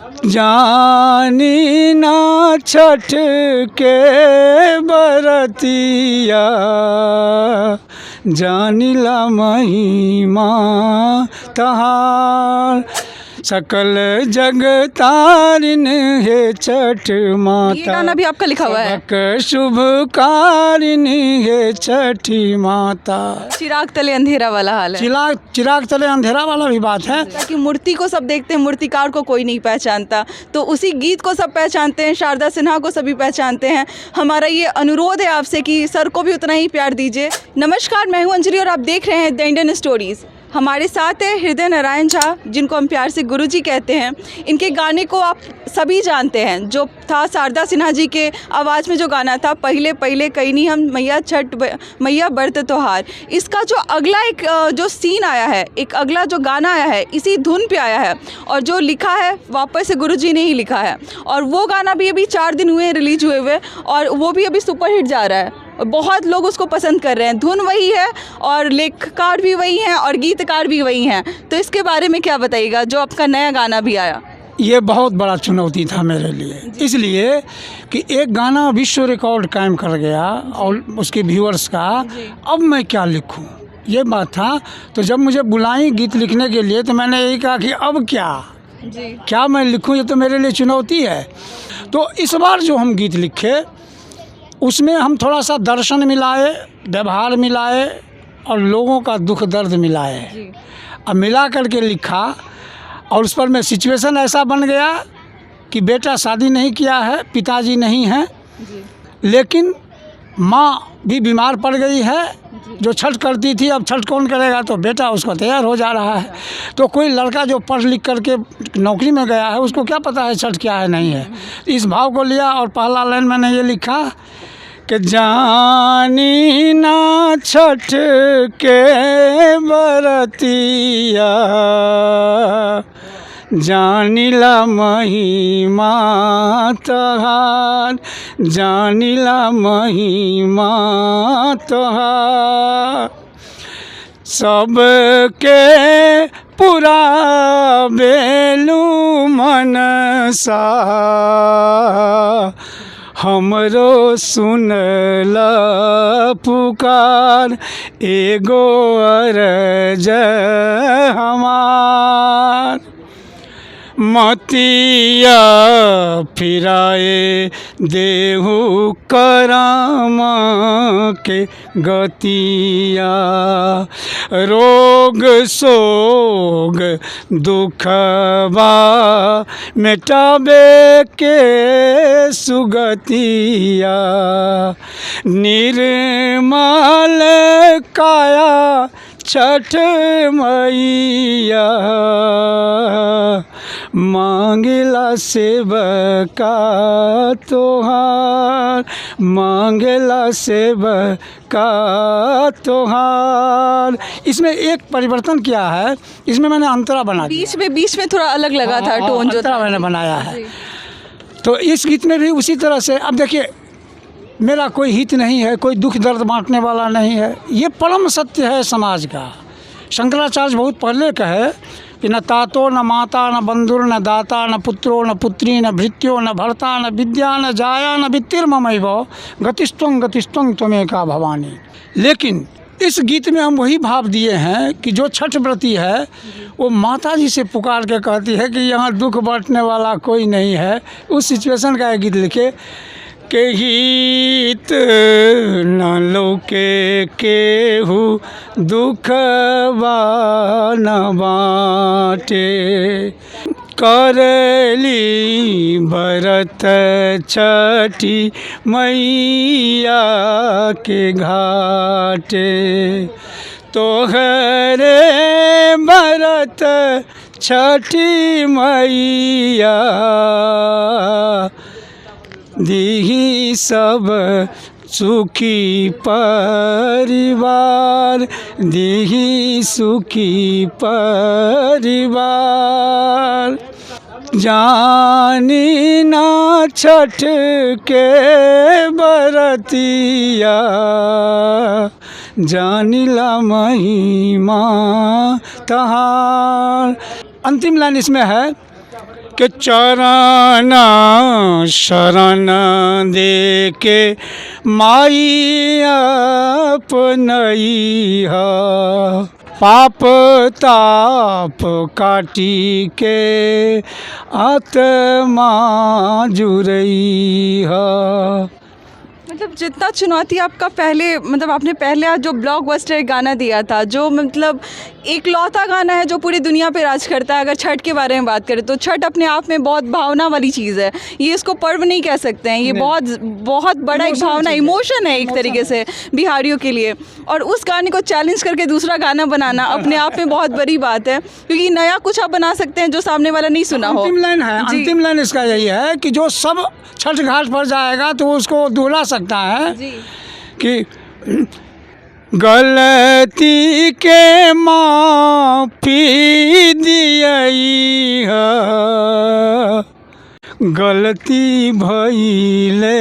जानी ना छठ के बरतिया, जानिला महिमा तहार, सकल जग तारिन है छठ माता। ये गाना भी आपका लिखा हुआ है? सबक शुभ कारिनी है छठी माता। चिराग तले अंधेरा वाला हाल है। चिराग तले अंधेरा वाला भी बात है। ताकि मूर्ति को सब देखते हैं, मूर्तिकार को कोई नहीं पहचानता, तो उसी गीत को सब पहचानते हैं, शारदा सिन्हा को सभी पहचानते हैं। हमारा ये अनुरोध है आपसे कि सर को भी उतना ही प्यार दीजिए। नमस्कार, मैं हूँ अंजलि और आप देख रहे हैं द इंडियन स्टोरीज़। हमारे साथ है हृदय नारायण झा, जिनको हम प्यार से गुरुजी कहते हैं। इनके गाने को आप सभी जानते हैं, जो था शारदा सिन्हा जी के आवाज़ में जो गाना था, पहले पहले कहीं नहीं हम मैया छठ मैया बरत त्योहार। इसका जो अगला एक जो सीन आया है, एक अगला जो गाना आया है, इसी धुन पे आया है और जो लिखा है वापस से गुरुजी ने ही लिखा है। और वो गाना भी अभी 4 दिन हुए रिलीज हुए और वो भी अभी सुपरहिट जा रहा है। बहुत लोग उसको पसंद कर रहे हैं। धुन वही है और लेखकार भी वही हैं और गीतकार भी वही हैं। तो इसके बारे में क्या बताइएगा, जो आपका नया गाना भी आया? ये बहुत बड़ा चुनौती था मेरे लिए, इसलिए कि एक गाना विश्व रिकॉर्ड कायम कर गया और उसके व्यूअर्स का, अब मैं क्या लिखूं, ये बात था। तो जब मुझे बुलाई गीत लिखने के लिए तो मैंने यही कहा कि अब क्या मैं लिखूं, ये तो मेरे लिए चुनौती है। तो इस बार जो हम गीत लिखे उसमें हम थोड़ा सा दर्शन मिलाए, व्यवहार मिलाए और लोगों का दुख दर्द मिलाए, अब मिला करके लिखा। और उस पर मैं सिचुएशन ऐसा बन गया कि बेटा शादी नहीं किया है, पिताजी नहीं हैं, लेकिन माँ भी बीमार पड़ गई है, जो छठ करती थी अब छठ कौन करेगा, तो बेटा उसको तैयार हो जा रहा है। तो कोई लड़का जो पढ़ लिख करके नौकरी में गया है, उसको क्या पता है छठ क्या है नहीं है। इस भाव को लिया और पहला लाइन मैंने ये लिखा कि जानी ना छठ के बरतिया, जानिला महिमा तहार, जानिला महिमा तहार, सबके पूरा बेलू मनसा, हमरो सुनला पुकार, एगो अरज हमार, मतिया फिराए देहु करम के गतिया, रोग सोग दुखबा मिटाबे के सुगतिया, निर्मल काया छठ मैया, मांगला सेवका तोहार, मांगला सेवका तोहार। इसमें एक परिवर्तन किया है, इसमें मैंने अंतरा बना दिया। बीच में थोड़ा अलग लगा था टोन, जो अंतरा मैंने बनाया है। तो इस गीत में भी उसी तरह से, अब देखिए मेरा कोई हित नहीं है, कोई दुख दर्द बांटने वाला नहीं है, ये परम सत्य है समाज का। शंकराचार्य बहुत पहले कहे कि न तातो न माता न बंधुर न दाता न पुत्रो न पुत्री न भृत्यो न भर्ता न विद्या न जाया न वित्तिर्ममैव गतिस्त्वं त्वमेका भवानी। लेकिन इस गीत में हम वही भाव दिए हैं कि जो छठ व्रती है वो माता जी से पुकार के कहती है कि यहाँ दुख बांटने वाला कोई नहीं है। उस सिचुएशन का एक गीत लिखे के हित न लौके केहू दुखबा न बाटे, करली भरत छठी मैया के घाटे, तोहरे भरत छठी मैया, दीही सब सुखी परिवार, दीही सुखी परिवार, जानी ना छठ के बरतिया, जानिला महिमा तहार। अंतिम लाइन इसमें है कि चरण शरण दे के माई अपनई है, पाप ताप काटी के आत्मा जुरई है। मतलब जितना चुनौती आपका पहले, मतलब आपने पहले जो ब्लॉकबस्टर गाना दिया था, जो मतलब एकलौता गाना है जो पूरी दुनिया पे राज करता है, अगर छठ के बारे में बात करें तो छठ अपने आप में बहुत भावना वाली चीज़ है। ये इसको पर्व नहीं कह सकते हैं, ये बहुत बड़ा एक भावना, इमोशन है एक तरीके से बिहारियों के लिए। और उस गाने को चैलेंज करके दूसरा गाना बनाना अपने आप में बहुत बड़ी बात है, क्योंकि नया कुछ आप बना सकते हैं जो सामने वाला नहीं सुना हो। अंतिम लाइन है, अंतिम लाइन इसका यही है कि जो सब छठ घाट पर जाएगा तो उसको दोहरा सकता है कि गलती के माफ़ी दियई है, गलती भइले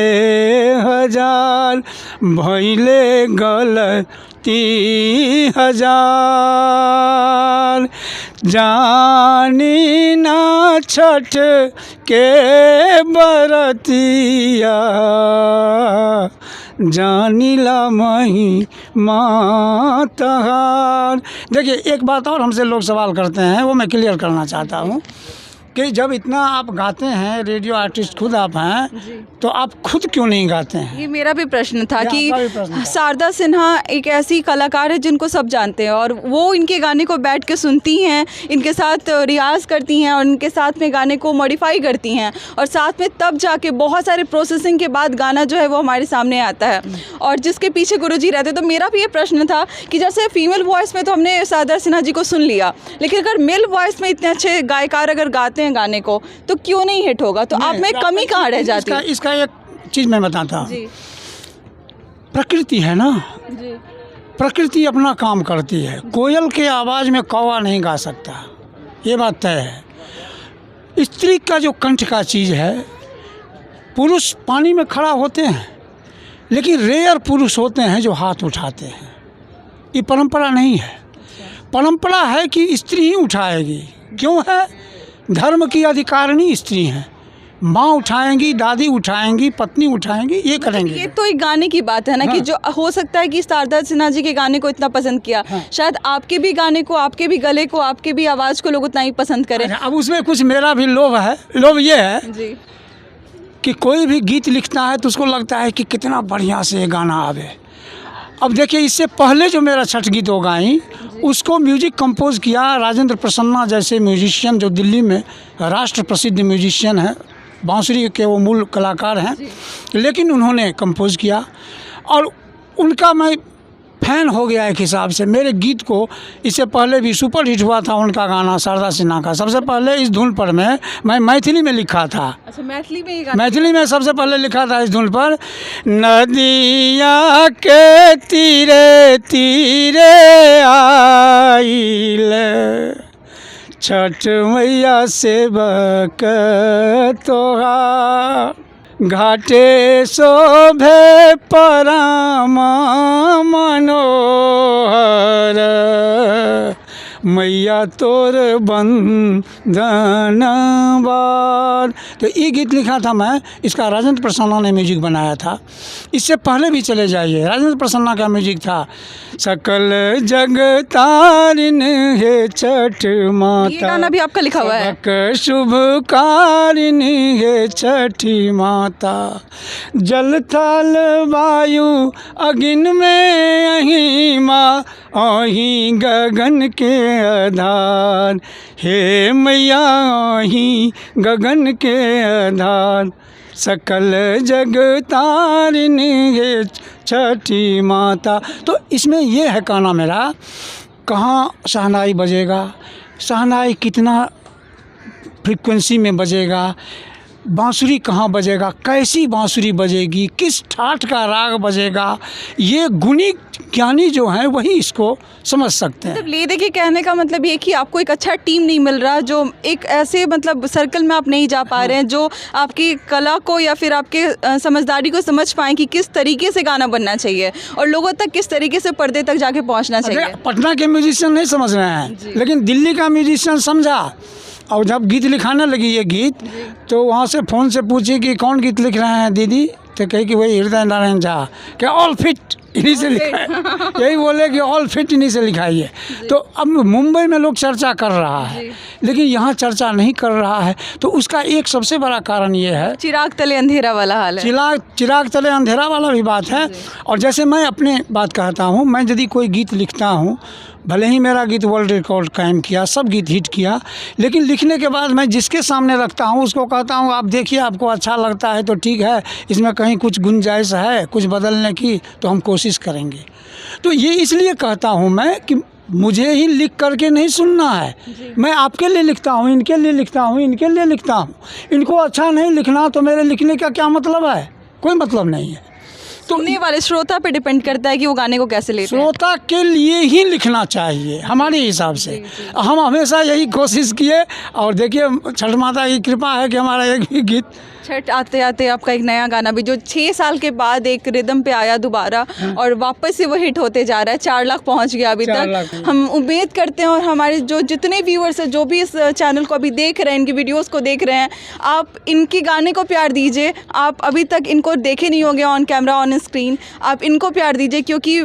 हजार, भइले गलती हजार, जानी ना छठ के बरतिया, जानिला मही मातहार। देखिए एक बात और हमसे लोग सवाल करते हैं, वो मैं क्लियर करना चाहता हूँ कि जब इतना आप गाते हैं, रेडियो आर्टिस्ट खुद आप हैं, तो आप खुद क्यों नहीं गाते हैं? ये मेरा भी प्रश्न था कि प्रश्न था। शारदा सिन्हा एक ऐसी कलाकार है जिनको सब जानते हैं और वो इनके गाने को बैठ के सुनती हैं, इनके साथ रियाज़ करती हैं और इनके साथ में गाने को मॉडिफाई करती हैं और साथ में तब जाके बहुत सारे प्रोसेसिंग के बाद गाना जो है वो हमारे सामने आता है और जिसके पीछे गुरुजी रहते। तो मेरा भी ये प्रश्न था कि जैसे फीमेल वॉइस में तो हमने शारदा सिन्हा जी को सुन लिया, लेकिन अगर मेल वॉइस में इतने अच्छे गायकार अगर गाते हैं गाने को तो क्यों नहीं हिट होगा? तो आप में कमी कहाँ रह जाती है? इसका एक चीज़ मैं बताता हूँ, जी प्रकृति है ना, जी प्रकृति अपना काम करती है। कोयल के आवाज़ में कौवा नहीं गा सकता, ये बात तय है। स्त्री का जो कंठ का चीज़ है, पुरुष पानी में खड़ा होते हैं लेकिन रेयर पुरुष होते हैं जो हाथ उठाते हैं। ये परंपरा नहीं है, परंपरा है कि स्त्री ही उठाएगी। क्यों है? धर्म की अधिकारिणी स्त्री हैं, माँ उठाएंगी, दादी उठाएंगी, पत्नी उठाएंगी, ये करेंगे। ये तो एक गाने की बात है ना, कि जो हो सकता है कि शारदा सिन्हा जी के गाने को इतना पसंद किया, शायद आपके भी गाने को, आपके भी गले को, आपके भी आवाज़ को लोग उतना ही पसंद करें। अब उसमें कुछ मेरा भी लोभ है। लोभ ये है जी कि कोई भी गीत लिखता है तो उसको लगता है कि कितना बढ़िया से ये गाना आवे। अब देखिए इससे पहले जो मेरा छठ गीत हो गाई, उसको म्यूजिक कंपोज किया राजेंद्र प्रसन्ना जैसे म्यूजिशियन, जो दिल्ली में राष्ट्र प्रसिद्ध म्यूजिशियन है, बांसुरी के वो मूल कलाकार हैं, लेकिन उन्होंने कंपोज किया और उनका मैं फ़ैन हो गया एक हिसाब से। मेरे गीत को इससे पहले भी सुपर हिट हुआ था उनका गाना शारदा सिन्हा का। सबसे पहले इस धुन पर मैं मैथिली में लिखा था। अच्छा, मैथिली में ये गाना? मैथिली में सबसे पहले लिखा था इस धुन पर, नदिया के तीरे तीरे आइल छठ मैया सेवक तोहार, घाटे शोभे परामा मनोहर, मैया तोर बंधन बार। तो ये गीत लिखा था मैं, इसका राजेंद्र प्रसन्ना ने म्यूजिक बनाया था। इससे पहले भी चले जाइए, राजेंद्र प्रसन्ना का म्यूजिक था, सकल जग तारिन है छठ माता, ये गाना भी आपका लिखा हुआ है? शुभ कारिन है छठी माता, जल थल वायु अग्नि में अहीं माँ, अहीं गगन के आधार, हे मैया अहीं गगन के आधार, सकल जग तारिणी है छठी माता। तो इसमें ये है गाना मेरा, कहाँ शहनाई बजेगा, शहनाई कितना फ्रीक्वेंसी में बजेगा, बांसुरी कहाँ बजेगा, कैसी बांसुरी बजेगी, किस ठाठ का राग बजेगा, ये गुणी ज्ञानी जो हैं वही इसको समझ सकते हैं। मतलब ले देखिए, कहने का मतलब ये कि आपको एक अच्छा टीम नहीं मिल रहा, जो एक ऐसे मतलब सर्कल में आप नहीं जा पा रहे हैं जो आपकी कला को या फिर आपके समझदारी को समझ पाएँ कि किस तरीके से गाना बनना चाहिए और लोगों तक किस तरीके से पर्दे तक जाके पहुँचना चाहिए। पटना के म्यूजिशियन नहीं समझ रहे हैं, लेकिन दिल्ली का म्यूजिशियन समझा और जब गीत लिखाने लगी ये गीत, तो वहाँ से फ़ोन से पूछी कि कौन गीत लिख रहे हैं दीदी, तो कही कि वही हृदय नारायण झा, क्या ऑल फिट इन्हीं से लिखा है। यही बोले कि ऑल फिट इन्हीं से लिखाई है। तो अब मुंबई में लोग चर्चा कर रहा है, लेकिन यहाँ चर्चा नहीं कर रहा है। तो उसका एक सबसे बड़ा कारण ये है, चिराग तले अंधेरा वाला हाल है। चिराग तले अंधेरा वाला भी बात है। और जैसे मैं अपने बात कहता हूँ, मैं यदि कोई गीत लिखता हूँ, भले ही मेरा गीत वर्ल्ड रिकॉर्ड कायम किया, सब गीत हिट किया, लेकिन लिखने के बाद मैं जिसके सामने रखता हूँ उसको कहता हूँ आप देखिए, आपको अच्छा लगता है तो ठीक है, इसमें कहीं कुछ गुंजाइश है कुछ बदलने की तो हम कोशिश करेंगे। तो ये इसलिए कहता हूँ मैं कि मुझे ही लिख करके नहीं सुनना है, मैं आपके लिए लिखता हूँ, इनके लिए लिखता हूँ, इनके लिए लिखता हूँ। इनको अच्छा नहीं लिखना तो मेरे लिखने का क्या मतलब है? कोई मतलब नहीं है। तो सुनने वाले श्रोता पे डिपेंड करता है कि वो गाने को कैसे लेते हैं। श्रोता के लिए ही लिखना चाहिए हमारे हिसाब से। हम हमेशा यही कोशिश किए, और देखिए छठ माता की कृपा है कि हमारा एक भी गीत छठ आते आते आपका एक नया गाना भी जो 6 साल के बाद एक रिदम पे आया दोबारा, और वापस से वो हिट होते जा रहा है, 4 लाख पहुंच गया अभी तक। हम उम्मीद करते हैं, और हमारे जो जितने व्यूअर्स हैं जो भी इस चैनल को अभी देख रहे हैं, इनकी वीडियोस को देख रहे हैं, आप इनके गाने को प्यार दीजिए। आप अभी तक इनको देखे नहीं होंगे ऑन कैमरा ऑन स्क्रीन, आप इनको प्यार दीजिए, क्योंकि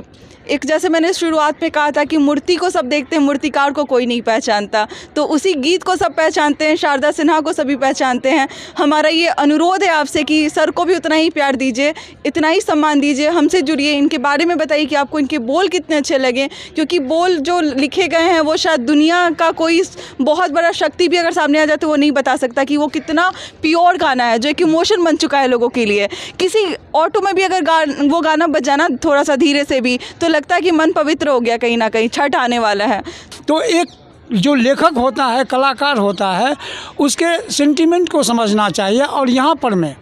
एक जैसे मैंने शुरुआत में कहा था कि मूर्ति को सब देखते हैं, मूर्तिकार को कोई नहीं पहचानता। तो उसी गीत को सब पहचानते हैं, शारदा सिन्हा को सभी पहचानते हैं। हमारा ये अनुरोध है आपसे कि सर को भी उतना ही प्यार दीजिए, इतना ही सम्मान दीजिए, हमसे जुड़िए, इनके बारे में बताइए कि आपको इनके बोल कितने अच्छे लगे, क्योंकि बोल जो लिखे गए हैं वो शायद दुनिया का कोई बहुत बड़ा शक्ति भी अगर सामने आ जाए तो वो नहीं बता सकता कि वो कितना प्योर गाना है, जो एक इमोशन बन चुका है लोगों के लिए। किसी ऑटो में भी अगर वो गाना बजाना थोड़ा सा धीरे से भी, तो लगता है कि मन पवित्र हो गया, कहीं ना कहीं छठ आने वाला है। तो एक जो लेखक होता है, कलाकार होता है, उसके सेंटीमेंट को समझना चाहिए। और यहाँ पर में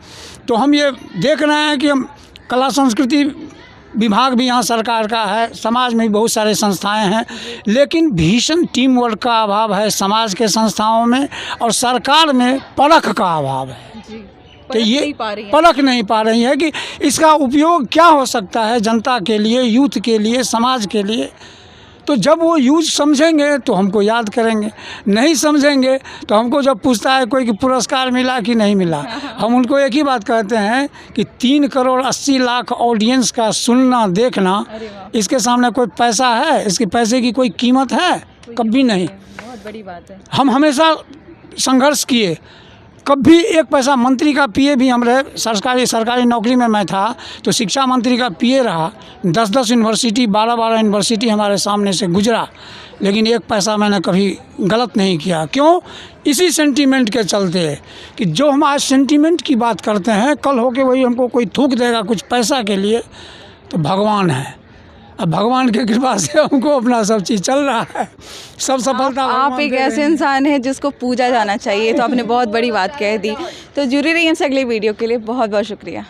तो हम ये देख रहे हैं कि हम कला संस्कृति विभाग भी यहाँ सरकार का है, समाज में भी बहुत सारे संस्थाएं हैं, लेकिन भीषण टीम वर्क का अभाव है समाज के संस्थाओं में, और सरकार में परख का अभाव है कि ये परख नहीं पा रही है कि इसका उपयोग क्या हो सकता है जनता के लिए, यूथ के लिए, समाज के लिए। तो जब वो यूज समझेंगे तो हमको याद करेंगे, नहीं समझेंगे तो हमको जब पूछता है कोई कि पुरस्कार मिला कि नहीं मिला, हम उनको एक ही बात कहते हैं कि 3 करोड़ 80 लाख ऑडियंस का सुनना देखना, इसके सामने कोई पैसा है? इसके पैसे की कोई कीमत है? कभी नहीं। बहुत बड़ी बात है। हम हमेशा संघर्ष किए, कभी एक पैसा, मंत्री का पीए भी हम रहे, सरकारी नौकरी में मैं था तो शिक्षा मंत्री का पीए रहा, 10-10 यूनिवर्सिटी, 12-12 यूनिवर्सिटी हमारे सामने से गुजरा, लेकिन एक पैसा मैंने कभी गलत नहीं किया। क्यों? इसी सेंटीमेंट के चलते कि जो हम आज सेंटीमेंट की बात करते हैं, कल होके वही हमको कोई थूक देगा कुछ पैसा के लिए, तो भगवान है। अब भगवान की कृपा से हमको अपना सब चीज़ चल रहा है, सब सफलता। आप एक ऐसे इंसान हैं जिसको पूजा जाना चाहिए, तो आपने बहुत बड़ी बात कह दी। तो जुड़े रहिए हमसे अगले वीडियो के लिए। बहुत बहुत शुक्रिया।